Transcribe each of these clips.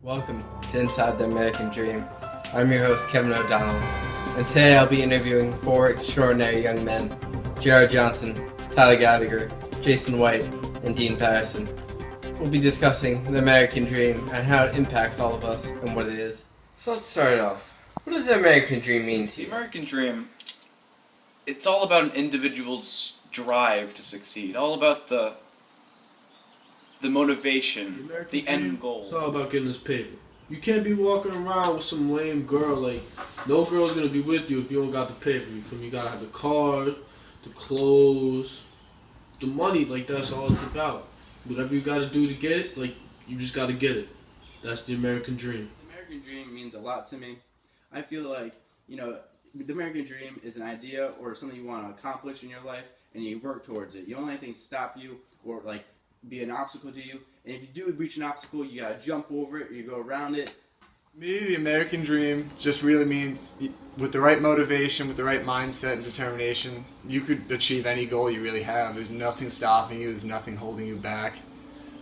Welcome to Inside the American Dream. I'm your host, Kevin O'Donnell, and today I'll be interviewing four extraordinary young men, Jared Johnson, Tyler Gallagher, Jason White, and Dean Patterson. We'll be discussing the American Dream and how it impacts all of us and what it is. So let's start off. What does the American Dream mean to The you? American Dream, it's all about an individual's drive to succeed, all about the motivation, the end goal. It's all about getting this paper. You can't be walking around with some lame girl. Like, no girl's gonna be with you if you don't got the paper. You feel me? You gotta have the car, the clothes, the money. Like, that's all it's about. Whatever you gotta do to get it, like, you just gotta get it. That's the American dream. The American dream means a lot to me. I feel like, the American dream is an idea or something you want to accomplish in your life, and you work towards it. You don't let anything stop you or, be an obstacle to you. And if you do reach an obstacle, you gotta jump over it, or you go around it. Me, the American dream just really means with the right motivation, with the right mindset and determination, you could achieve any goal you really have. There's nothing stopping you, there's nothing holding you back.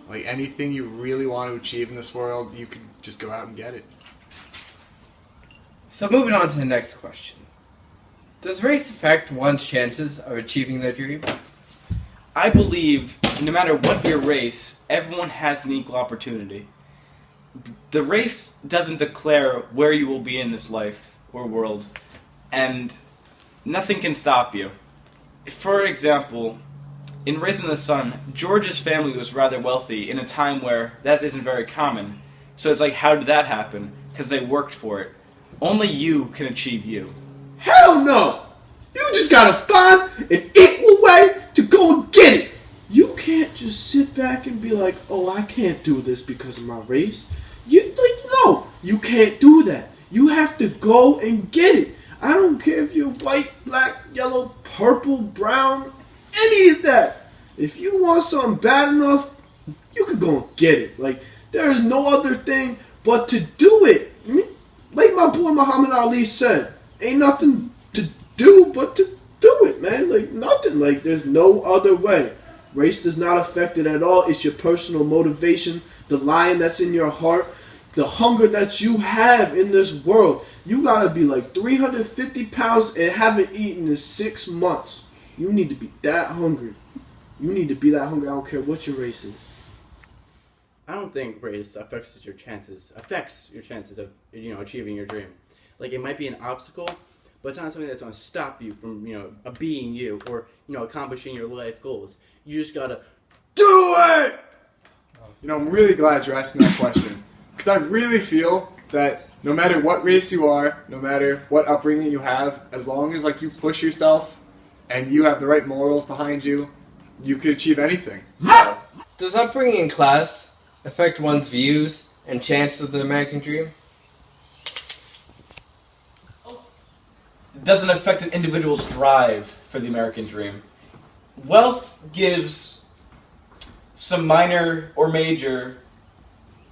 Like, anything you really want to achieve in this world, you could just go out and get it. So moving on to the next question. Does race affect one's chances of achieving their dream? I believe no matter what your race, everyone has an equal opportunity. The race doesn't declare where you will be in this life or world, and nothing can stop you. For example, in Raising the Sun, George's family was rather wealthy in a time where that isn't very common. So it's like, how did that happen? Because they worked for it. Only you can achieve you. Hell no! You just gotta find an equal way to go and get it. You can't just sit back and be like, oh, I can't do this because of my race. No, you can't do that. You have to go and get it. I don't care if you're white, black, yellow, purple, brown, any of that. If you want something bad enough, you can go and get it. Like, there is no other thing but to do it. Like my boy Muhammad Ali said, ain't nothing to do but to do it, man. Like, nothing. Like, there's no other way. Race does not affect it at all. It's your personal motivation, the lion that's in your heart, the hunger that you have in this world. You gotta be like 350 pounds and haven't eaten in 6 months. You need to be that hungry. You need to be that hungry. I don't care what your race is. I don't think race affects your chances of achieving your dream. Like, it might be an obstacle, but it's not something that's going to stop you from being you or accomplishing your life goals. You just gotta do it. I'm really glad you're asking that question. Because I really feel that no matter what race you are, no matter what upbringing you have, as long as you push yourself and you have the right morals behind you, you could achieve anything. Does upbringing in class affect one's views and chances of the American Dream? It doesn't affect an individual's drive for the American Dream. Wealth gives some minor or major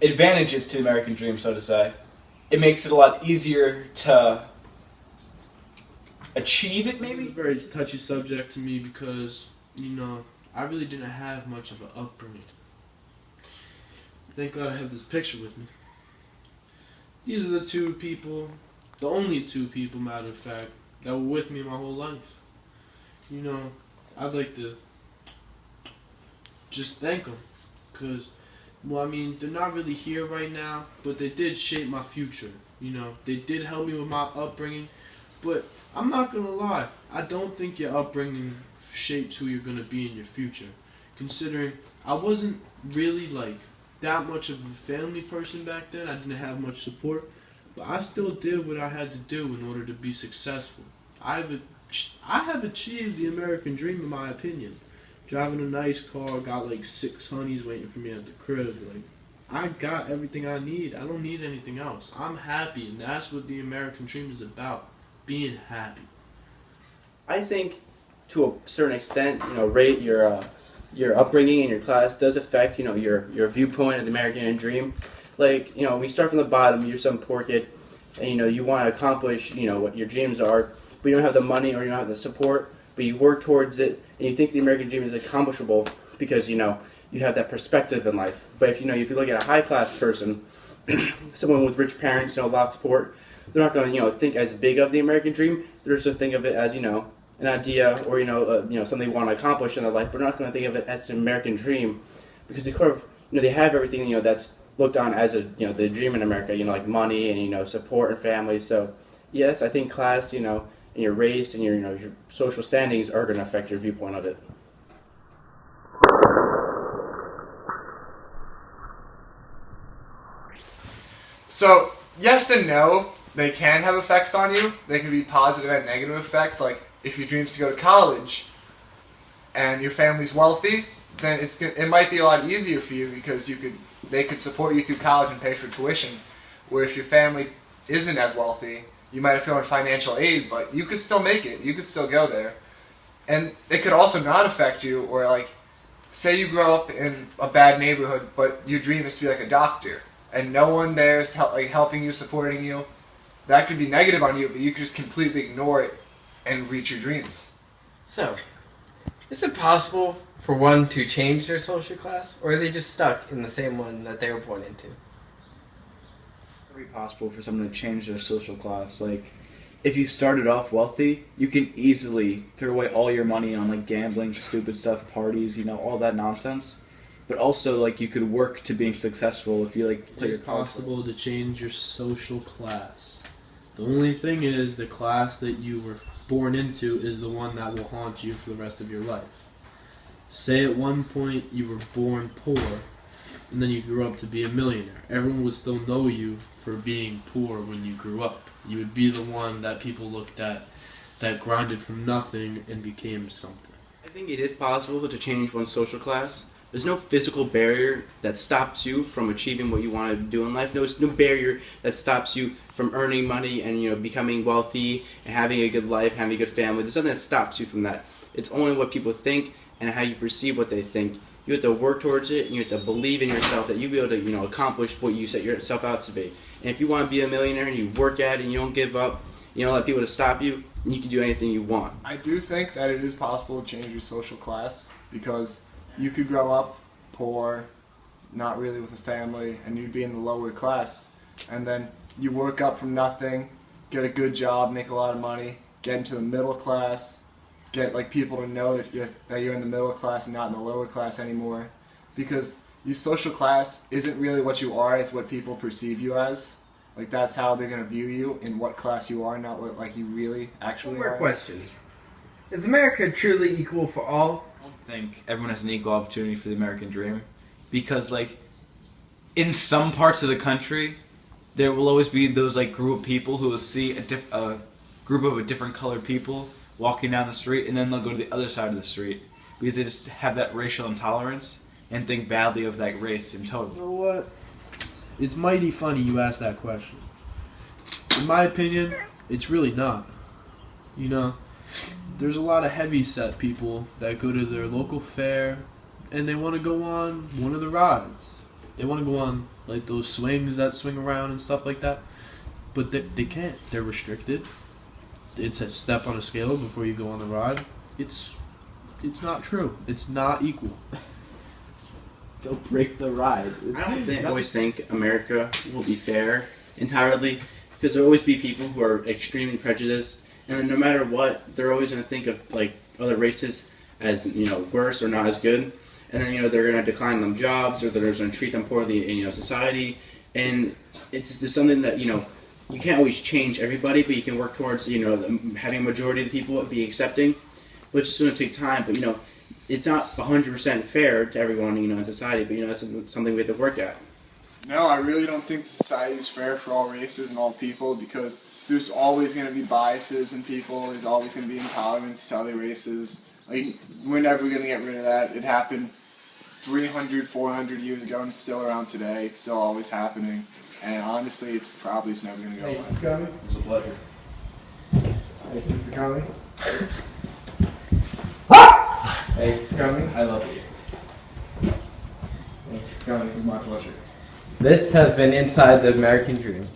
advantages to the American Dream, so to say. It makes it a lot easier to achieve it, maybe? It's a very touchy subject to me because, I really didn't have much of an upbringing. Thank God I have this picture with me. These are the only two people, matter of fact, that were with me my whole life. I'd like to just thank them. Because, they're not really here right now, but they did shape my future. They did help me with my upbringing. But I'm not going to lie, I don't think your upbringing shapes who you're going to be in your future. Considering I wasn't really that much of a family person back then. I didn't have much support. But I still did what I had to do in order to be successful. I have achieved the American dream, in my opinion. Driving a nice car, got 6 honeys waiting for me at the crib. I got everything I need. I don't need anything else. I'm happy, and that's what the American dream is about. Being happy. I think, to a certain extent, rate your upbringing and your class does affect your viewpoint of the American dream. We start from the bottom. You're some poor kid, and you want to accomplish what your dreams are, but you don't have the money or you don't have the support. But you work towards it, and you think the American dream is accomplishable because you have that perspective in life. But if you look at a high class person, someone with rich parents, a lot of support, they're not going to, think as big of the American dream. They're just going to think of it as, an idea or, something they want to accomplish in their life, but they're not going to think of it as an American dream because they kind of, they have everything, that's looked on as the dream in America, like money and, support and family. So, yes, I think class, and your race and your social standings are going to affect your viewpoint of it. So, yes and no, they can have effects on you. They can be positive and negative effects. Like, if your dream's to go to college and your family's wealthy, then it might be a lot easier for you because they could support you through college and pay for tuition. Where if your family isn't as wealthy, you might have to go on financial aid, but you could still make it. You could still go there. And it could also not affect you, or like, say you grow up in a bad neighborhood, but your dream is to be like a doctor, and no one there is helping you, supporting you. That could be negative on you, but you could just completely ignore it and reach your dreams. So, is it possible for one to change their social class, or are they just stuck in the same one that they were born into? It's very possible for someone to change their social class. Like, if you started off wealthy, you can easily throw away all your money on like gambling, stupid stuff, parties, all that nonsense. But also, like, you could work to being successful if you play It's your cards. possible to change your social class. The only thing is the class that you were born into is the one that will haunt you for the rest of your life. Say at one point you were born poor, and then you grew up to be a millionaire. Everyone would still know you for being poor when you grew up. You would be the one that people looked at that grinded from nothing and became something. I think it is possible to change one's social class. There's no physical barrier that stops you from achieving what you want to do in life. No barrier that stops you from earning money and becoming wealthy and having a good life, having a good family. There's nothing that stops you from that. It's only what people think and how you perceive what they think. You have to work towards it, and you have to believe in yourself that you'll be able to accomplish what you set yourself out to be. And if you want to be a millionaire and you work at it and you don't give up, you don't let people to stop you, you can do anything you want. I do think that it is possible to change your social class because you could grow up poor, not really with a family, and you'd be in the lower class. And then you work up from nothing, get a good job, make a lot of money, get into the middle class, get people to know that you're in the middle class and not in the lower class anymore. Because your social class isn't really what you are, it's what people perceive you as. That's how they're going to view you in what class you are, not what you really actually One more are. question. Is America truly equal for all? I don't think everyone has an equal opportunity for the American dream because, in some parts of the country, there will always be those group of people who will see a group of different colored people walking down the street, and then they'll go to the other side of the street because they just have that racial intolerance and think badly of that race in total. You know what? It's mighty funny you asked that question. In my opinion, it's really not. There's a lot of heavy-set people that go to their local fair and they want to go on one of the rides. They want to go on those swings that swing around and stuff like that. But they can't. They're restricted. It's a step on a scale before you go on the ride. It's not true. It's not equal. Go break the ride. I don't always think America will be fair entirely because there will always be people who are extremely prejudiced, and no matter what, they're always going to think of other races as worse or not as good, and then they're going to decline them jobs or they're going to treat them poorly in society, and it's just something that you can't always change everybody, but you can work towards having a majority of the people be accepting, which is going to take time, but it's not 100% fair to everyone, in society, but, that's something we have to work at. No, I really don't think the society is fair for all races and all people because there's always going to be biases in people. There's always going to be intolerance to other races. We're never going to get rid of that. It happened 300, 400 years ago and it's still around today. It's still always happening. And honestly, it's never going to go away. Thank you for coming. It was a pleasure. Thank you for coming. Thank you for coming. I love you. Thank you for coming. It was my pleasure. This has been Inside the American Dream.